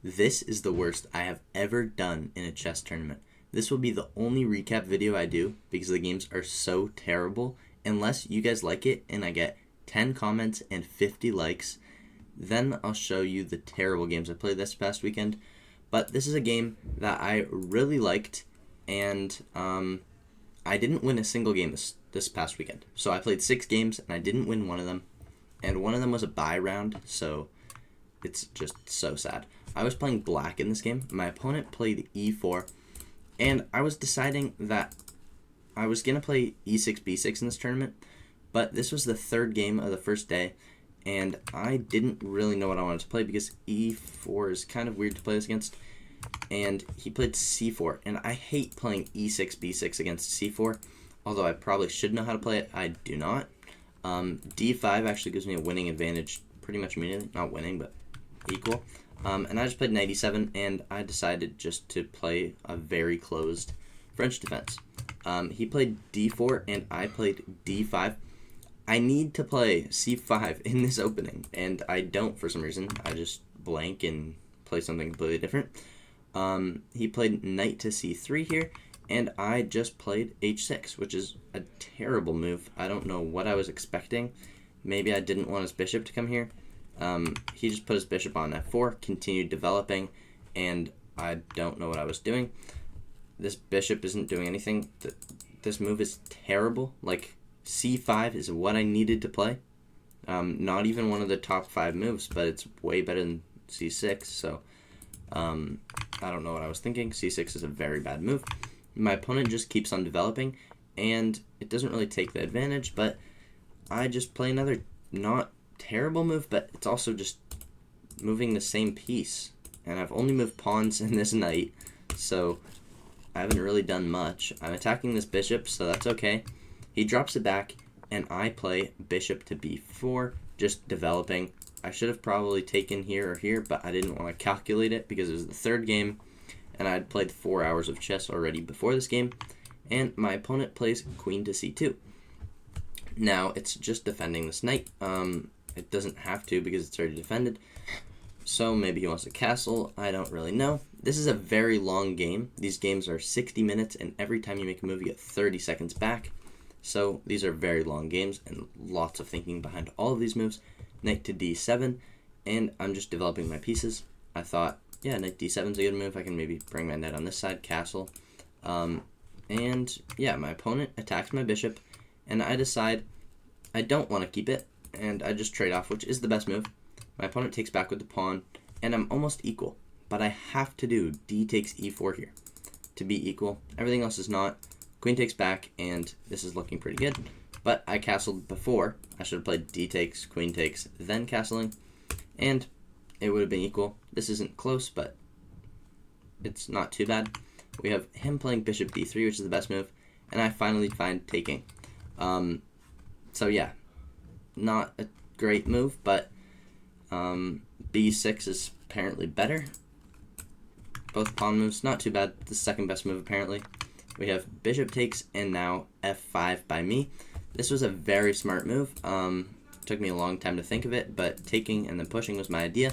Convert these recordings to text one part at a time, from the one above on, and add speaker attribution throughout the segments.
Speaker 1: This is the worst I have ever done in a chess tournament. This will be the only recap video I do because the games are so terrible. Unless you guys like it and I get 10 comments and 50 likes, then I'll show you the terrible games I played this past weekend. But this is a game that I really liked, and I didn't win a single game this past weekend. So I played 6 games and I didn't win one of them. And one of them was a bye round, so it's just so sad. I was playing black in this game. My opponent played e4, and I was deciding that I was going to play e6, b6 in this tournament, but this was the third game of the first day, and I didn't really know what I wanted to play because e4 is kind of weird to play this against, and he played c4, and I hate playing e6, b6 against c4, although I probably should know how to play it. I do not. d5 actually gives me a winning advantage pretty much immediately. Not winning, but equal. And I just played knight e7, and I decided just to play a very closed French defense. He played d4, and I played d5. I need to play c5 in this opening, and I don't for some reason. I just blank and play something completely different. He played knight to c3 here, and I just played h6, which is a terrible move. I don't know what I was expecting. Maybe I didn't want his bishop to come here. He just put his bishop on f4, continued developing, and I don't know what I was doing. This bishop isn't doing anything. This move is terrible. Like, c5 is what I needed to play. Not even one of the top 5 moves, but it's way better than c6, so I don't know what I was thinking. c6 is a very bad move. My opponent just keeps on developing, and it doesn't really take the advantage, but I just play another not terrible move, but it's also just moving the same piece, and I've only moved pawns in this knight, so I haven't really done much. I'm attacking this bishop, so that's okay. He drops it back, and I play bishop to b4, just developing. I should have probably taken here or here, but I didn't want to calculate it because it was the third game, and I had played 4 hours of chess already before this game, and my opponent plays queen to c2. Now, it's just defending this knight. It doesn't have to because it's already defended. So maybe he wants a castle. I don't really know. This is a very long game. These games are 60 minutes, and every time you make a move, you get 30 seconds back. So these are very long games, and lots of thinking behind all of these moves. Knight to d7, and I'm just developing my pieces. I thought, yeah, knight d7 is a good move. I can maybe bring my knight on this side, castle. And yeah, my opponent attacks my bishop, and I decide I don't want to keep it, and I just trade off, which is the best move. My opponent takes back with the pawn, and I'm almost equal, but I have to do d takes e4 here to be equal. Everything else is not. Queen takes back, and this is looking pretty good, but I castled before. I should have played d takes, queen takes, then castling, and it would have been equal. This isn't close, but it's not too bad. We have him playing bishop d3, which is the best move, and I finally find taking. So yeah, not a great move, but b6 is apparently better. Both pawn moves, not too bad. The second best move, apparently. We have bishop takes, and now f5 by me. This was a very smart move. Took me a long time to think of it, but taking and then pushing was my idea.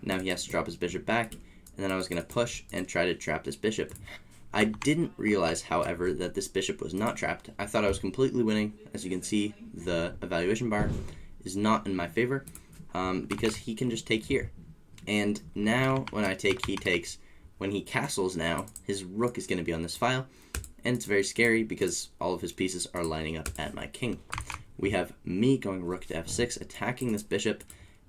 Speaker 1: Now he has to drop his bishop back, and then I was going to push and try to trap this bishop. I didn't realize, however, that this bishop was not trapped. I thought I was completely winning. As you can see, the evaluation bar is not in my favor because he can just take here. And now when I take, he takes. When he castles now, his rook is going to be on this file, and it's very scary because all of his pieces are lining up at my king. We have me going rook to f6, attacking this bishop,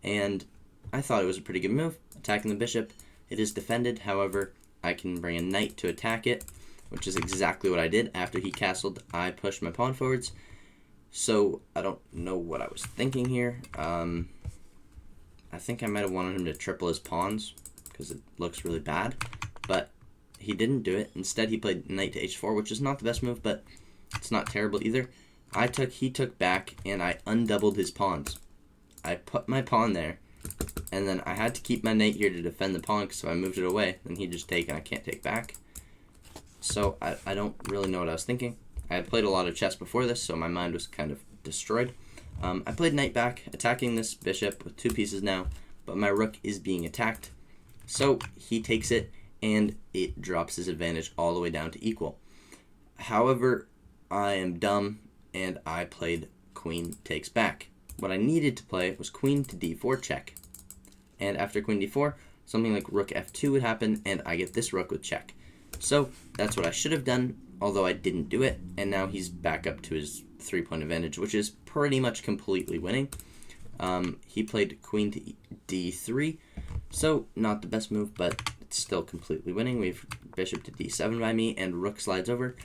Speaker 1: and I thought it was a pretty good move, attacking the bishop. It is defended, however, I can bring a knight to attack it, which is exactly what I did. After he castled, I pushed my pawn forwards. So I don't know what I was thinking here. I think I might have wanted him to triple his pawns because it looks really bad, but he didn't do it. Instead, he played knight to h4, which is not the best move, but it's not terrible either. He took back, and I undoubled his pawns. I put my pawn there, and then I had to keep my knight here to defend the pawn, so I moved it away. Then he'd just take, and I can't take back. So I don't really know what I was thinking. I had played a lot of chess before this, so my mind was kind of destroyed. I played knight back, attacking this bishop with 2 pieces now, but my rook is being attacked. So he takes it, and it drops his advantage all the way down to equal. However, I am dumb, and I played queen takes back. What I needed to play was queen to d4 check. And after queen d4, something like rook f2 would happen, and I get this rook with check. So that's what I should have done, although I didn't do it, and now he's back up to his 3-point advantage, which is pretty much completely winning. He played queen to d3, so not the best move, but it's still completely winning. We have bishop to d7 by me, and rook slides over,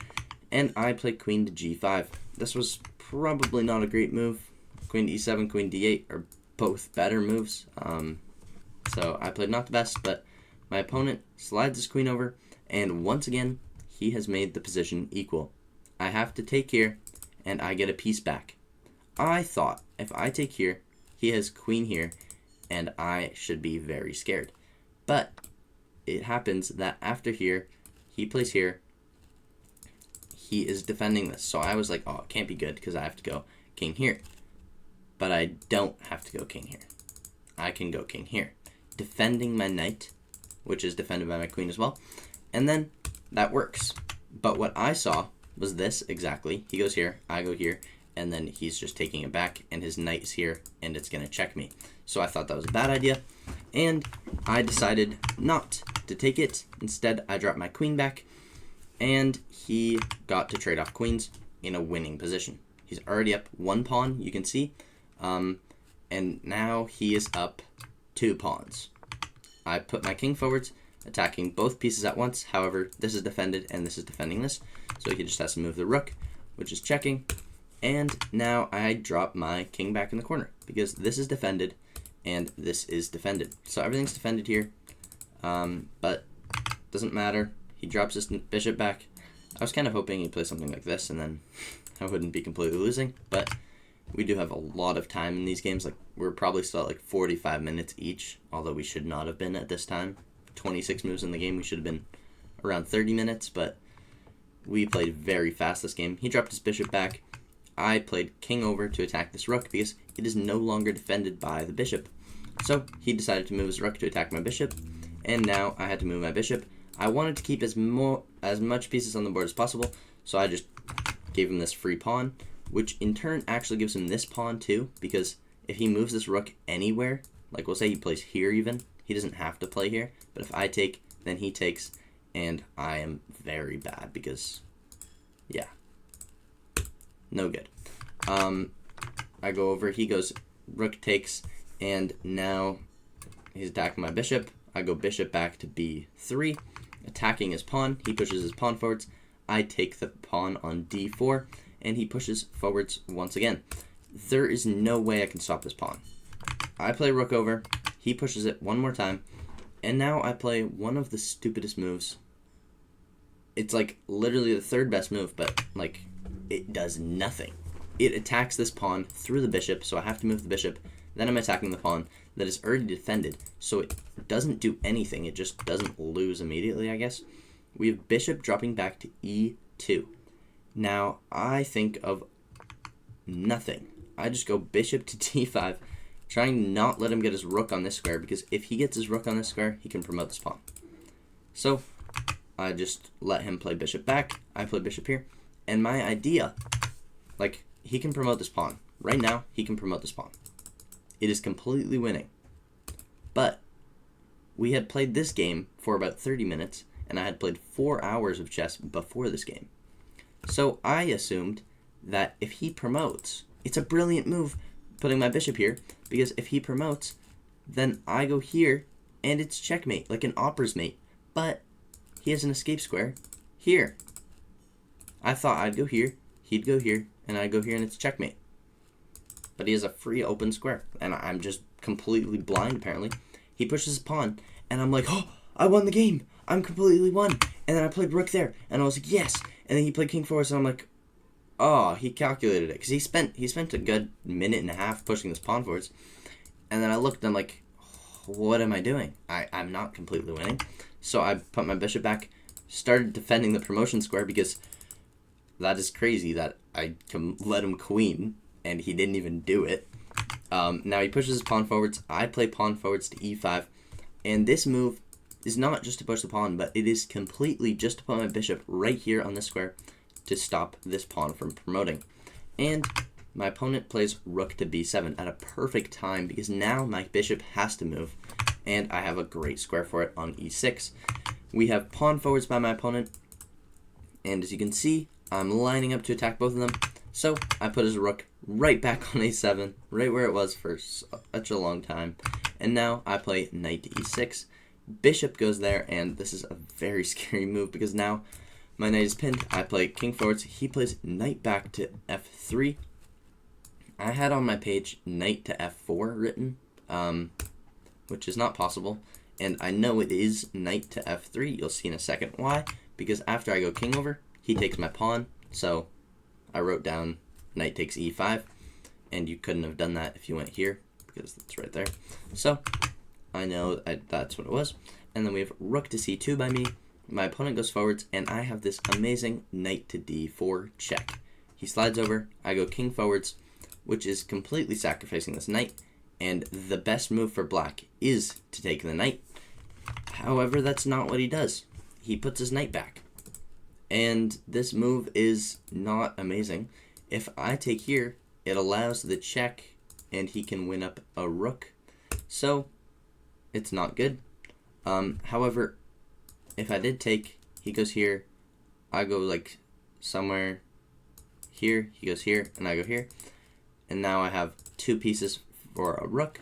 Speaker 1: and I played queen to g5. This was probably not a great move. Queen to e7, queen to d8 are both better moves. So I played not the best, but my opponent slides his queen over, and once again, he has made the position equal. I have to take here, and I get a piece back. I thought if I take here, he has queen here, and I should be very scared. But it happens that after here, he plays here, he is defending this. So I was like, oh, it can't be good because I have to go king here. But I don't have to go king here. I can go king here, defending my knight, which is defended by my queen as well. And then that works. But what I saw was this exactly. He goes here, I go here, and then he's just taking it back, and his knight is here, and it's going to check me. So I thought that was a bad idea, and I decided not to take it. Instead, I dropped my queen back, and he got to trade off queens in a winning position. He's already up 1 pawn, you can see, and now he is up 2 pawns. I put my king forwards, attacking both pieces at once. However, this is defended and this is defending this, so he just has to move the rook, which is checking. And now I drop my king back in the corner because this is defended and this is defended. So everything's defended here, but doesn't matter. He drops his bishop back. I was kind of hoping he'd play something like this and then I wouldn't be completely losing, but we do have a lot of time in these games. Like, we're probably still at like 45 minutes each, although we should not have been at this time. 26 moves in the game, we should have been around 30 minutes, but we played very fast this game. He dropped his bishop back. I played king over to attack this rook because it is no longer defended by the bishop. So he decided to move his rook to attack my bishop, and now I had to move my bishop. I wanted to keep as much pieces on the board as possible, so I just gave him this free pawn, which in turn actually gives him this pawn too, because if he moves this rook anywhere, like we'll say he plays here even, he doesn't have to play here, but if I take, then he takes, and I am very bad because, yeah, no good. I go over, he goes, rook takes, and now he's attacking my bishop. I go bishop back to b3, attacking his pawn. He pushes his pawn forwards. I take the pawn on d4, and he pushes forwards once again. There is no way I can stop this pawn. I play rook over, he pushes it one more time, and now I play one of the stupidest moves. It's like literally the third best move, but like it does nothing. It attacks this pawn through the bishop, so I have to move the bishop. Then I'm attacking the pawn that is already defended, so it doesn't do anything. It just doesn't lose immediately, I guess. We have bishop dropping back to e2. Now, I think of nothing. I just go bishop to d5, trying to not let him get his rook on this square, because if he gets his rook on this square, he can promote this pawn. So, I just let him play bishop back. I play bishop here. And my idea, like, he can promote this pawn. Right now, he can promote this pawn. It is completely winning. But we had played this game for about 30 minutes, and I had played 4 hours of chess before this game. So I assumed that if he promotes, it's a brilliant move putting my bishop here, because if he promotes, then I go here, and it's checkmate, like an opera's mate. But he has an escape square here. I thought I'd go here, he'd go here, and I'd go here, and it's checkmate. But he has a free open square, and I'm just completely blind, apparently. He pushes his pawn, and I'm like, oh, I won the game. I'm completely won. And then I played rook there, and I was like, yes. And then he played king forwards, and I'm like, oh, he calculated it. Because he spent a good minute and a half pushing this pawn forwards. And then I looked, and I'm like, what am I doing? I'm not completely winning. So I put my bishop back, started defending the promotion square, because that is crazy that I can let him queen, and he didn't even do it. Now he pushes his pawn forwards. I play pawn forwards to e5, and this move is not just to push the pawn, but it is completely just to put my bishop right here on this square to stop this pawn from promoting. And my opponent plays rook to b7 at a perfect time because now my bishop has to move, and I have a great square for it on e6. We have pawn forwards by my opponent, and as you can see, I'm lining up to attack both of them. So I put his rook right back on a7, right where it was for such a long time. And now I play knight to e6. Bishop goes there, and this is a very scary move because now my knight is pinned. I play king forwards. He plays knight back to f3. I had on my page knight to f4 written, which is not possible. And I know it is knight to f3. You'll see in a second why. Because after I go king over, he takes my pawn. So I wrote down knight takes e5. And you couldn't have done that if you went here, because it's right there. So I know that's what it was. And then we have rook to c2 by me. My opponent goes forwards, and I have this amazing knight to d4 check. He slides over. I go king forwards, which is completely sacrificing this knight. And the best move for black is to take the knight. However, that's not what he does. He puts his knight back. And this move is not amazing. If I take here, it allows the check, and he can win up a rook. So it's not good. However, if I did take, he goes here, I go like somewhere here, he goes here, and I go here. And now I have two pieces for a rook.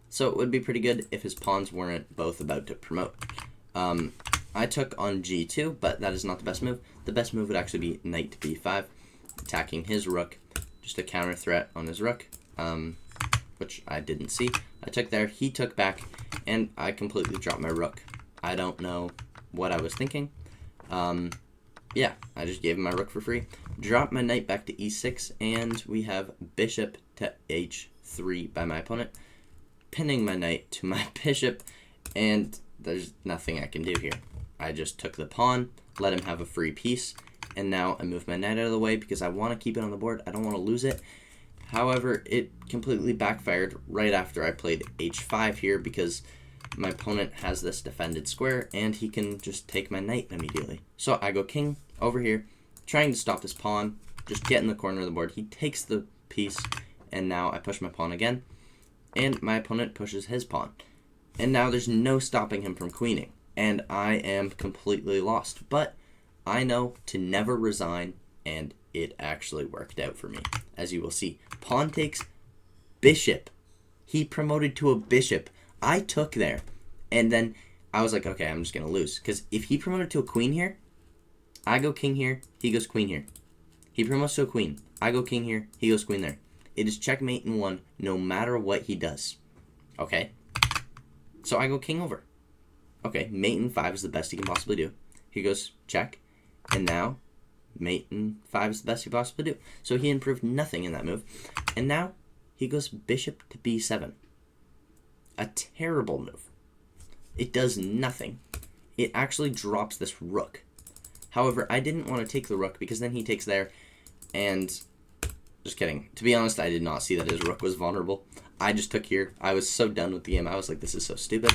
Speaker 1: So it would be pretty good if his pawns weren't both about to promote. I took on g2, but that is not the best move. The best move would actually be knight to b5, attacking his rook, just a counter threat on his rook, which I didn't see. I took there, he took back, and I completely dropped my rook. I don't know what I was thinking. Yeah, I just gave him my rook for free. Dropped my knight back to e6, and we have bishop to h3 by my opponent, pinning my knight to my bishop, and there's nothing I can do here. I just took the pawn, let him have a free piece, and now I move my knight out of the way because I want to keep it on the board. I don't want to lose it. However, it completely backfired right after I played h5 here because my opponent has this defended square, and he can just take my knight immediately. So I go king over here, trying to stop this pawn, just get in the corner of the board. He takes the piece, and now I push my pawn again, and my opponent pushes his pawn. And now there's no stopping him from queening, and I am completely lost. But I know to never resign, and it actually worked out for me, as you will see. Pawn takes bishop. He promoted to a bishop. I took there, and then I was like, okay, I'm just going to lose. Because if he promoted to a queen here, I go king here, he goes queen here. He promotes to a queen. I go king here, he goes queen there. It is checkmate in one, no matter what he does. Okay? So I go king over. Okay, mate in 5 is the best he can possibly do. He goes check, and now mate in 5 is the best he possibly do. So he improved nothing in that move. And now he goes bishop to b7. A terrible move. It does nothing. It actually drops this rook. However, I didn't want to take the rook because then he takes there, and just kidding. To be honest, I did not see that his rook was vulnerable. I just took here. I was so done with the game. I was like, this is so stupid.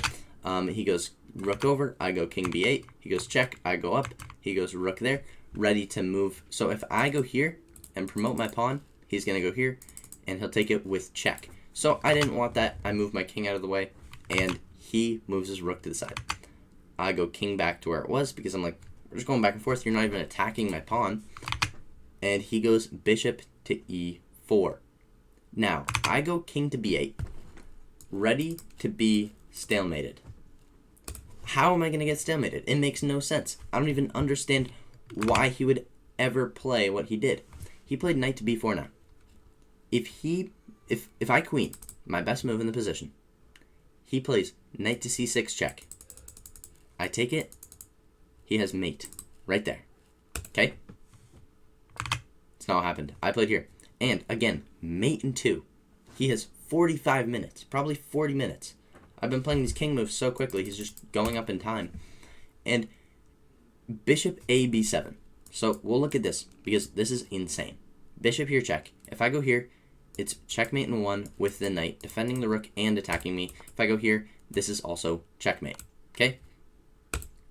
Speaker 1: He goes rook over. I go king b8. He goes check. I go up. He goes rook there, ready to move. So if I go here and promote my pawn, he's going to go here, and he'll take it with check. So I didn't want that. I moved my king out of the way, and he moves his rook to the side. I go king back to where it was because I'm like, we're just going back and forth. You're not even attacking my pawn. And he goes bishop to e4. Now, I go king to b8, ready to be stalemated. How am I going to get stalemated? It makes no sense. I don't even understand why he would ever play what he did. He played knight to b4 now. If I queen, my best move in the position, he plays knight to c6 check. I take it. He has mate right there. Okay? It's not what happened. I played here. And again, mate in 2. He has 45 minutes, probably 40 minutes. I've been playing these king moves so quickly, he's just going up in time. And bishop a b7. So we'll look at this because this is insane. Bishop here check. If I go here, it's checkmate in 1 with the knight, defending the rook and attacking me. If I go here, this is also checkmate. Okay?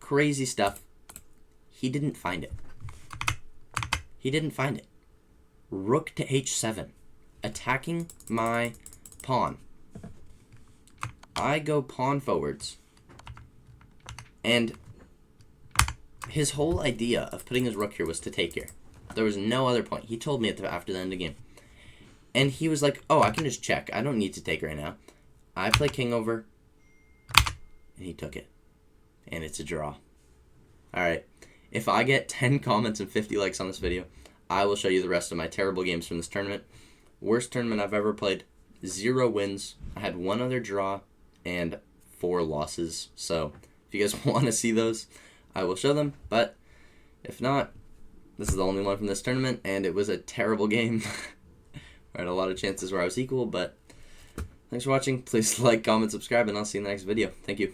Speaker 1: crazy stuff. He didn't find it. He didn't find it. Rook to h7, attacking my pawn. I go pawn forwards, and his whole idea of putting his rook here was to take here. There was no other point. He told me after the end of the game. And he was like, oh, I can just check. I don't need to take right now. I play king over, and he took it. And it's a draw. Alright, if I get 10 comments and 50 likes on this video, I will show you the rest of my terrible games from this tournament. Worst tournament I've ever played. 0 wins. I had 1 other draw and 4 losses. So if you guys want to see those, I will show them. But if not, this is the only one from this tournament, and it was a terrible game. I had a lot of chances where I was equal, but thanks for watching. Please like, comment, subscribe, and I'll see you in the next video. Thank you.